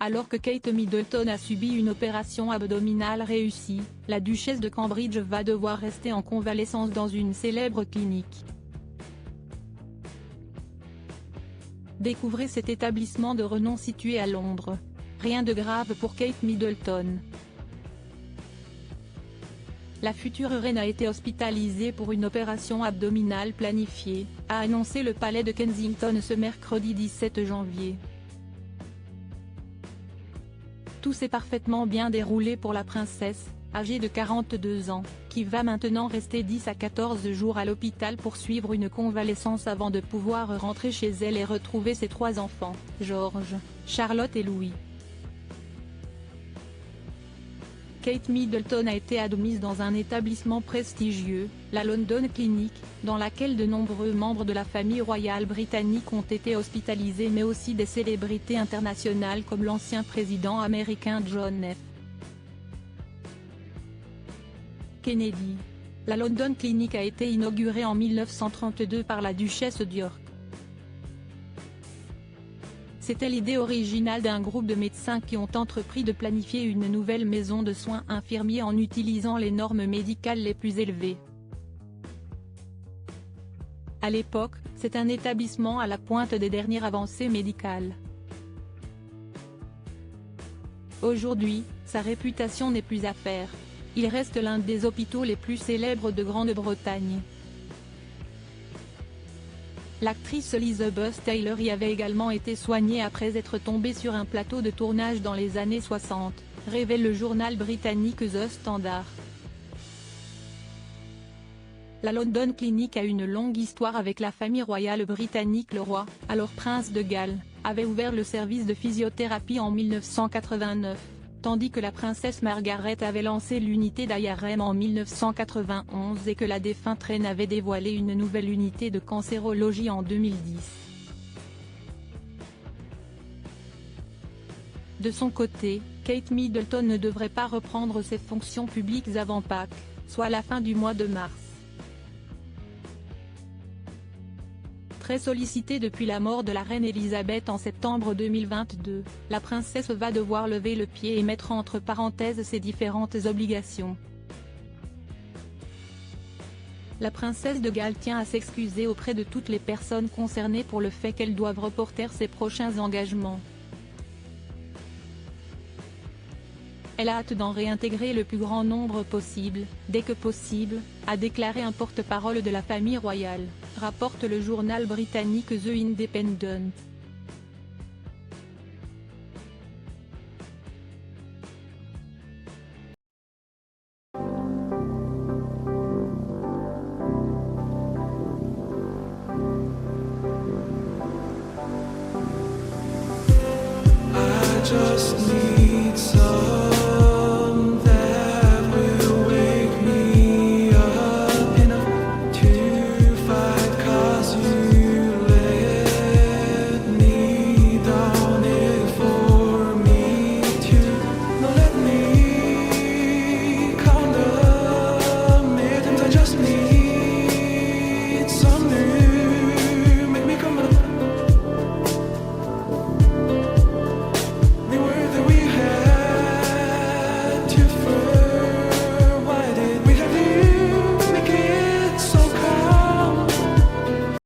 Alors que Kate Middleton a subi une opération abdominale réussie, la duchesse de Cambridge va devoir rester en convalescence dans une célèbre clinique. Découvrez cet établissement de renom situé à Londres. Rien de grave pour Kate Middleton. La future reine a été hospitalisée pour une opération abdominale planifiée, a annoncé le palais de Kensington ce mercredi 17 janvier. Tout s'est parfaitement bien déroulé pour la princesse, âgée de 42 ans, qui va maintenant rester 10 à 14 jours à l'hôpital pour suivre une convalescence avant de pouvoir rentrer chez elle et retrouver ses 3 enfants, George, Charlotte et Louis. Kate Middleton a été admise dans un établissement prestigieux, la London Clinic, dans laquelle de nombreux membres de la famille royale britannique ont été hospitalisés mais aussi des célébrités internationales comme l'ancien président américain John F. Kennedy. La London Clinic a été inaugurée en 1932 par la duchesse d'York. C'était l'idée originale d'un groupe de médecins qui ont entrepris de planifier une nouvelle maison de soins infirmiers en utilisant les normes médicales les plus élevées. À l'époque, c'est un établissement à la pointe des dernières avancées médicales. Aujourd'hui, sa réputation n'est plus à faire. Il reste l'un des hôpitaux les plus célèbres de Grande-Bretagne. L'actrice Elizabeth Taylor y avait également été soignée après être tombée sur un plateau de tournage dans les années 60, révèle le journal britannique The Standard. La London Clinic a une longue histoire avec la famille royale britannique. Le roi, alors prince de Galles, avait ouvert le service de physiothérapie en 1989, tandis que la princesse Margaret avait lancé l'unité d'IRM en 1991 et que la défunte reine avait dévoilé une nouvelle unité de cancérologie en 2010. De son côté, Kate Middleton ne devrait pas reprendre ses fonctions publiques avant Pâques, soit la fin du mois de mars. Très sollicitée depuis la mort de la reine Elisabeth en septembre 2022, la princesse va devoir lever le pied et mettre entre parenthèses ses différentes obligations. La princesse de Galles tient à s'excuser auprès de toutes les personnes concernées pour le fait qu'elles doivent reporter ses prochains engagements. Elle a hâte d'en réintégrer le plus grand nombre possible, dès que possible, a déclaré un porte-parole de la famille royale, rapporte le journal britannique The Independent.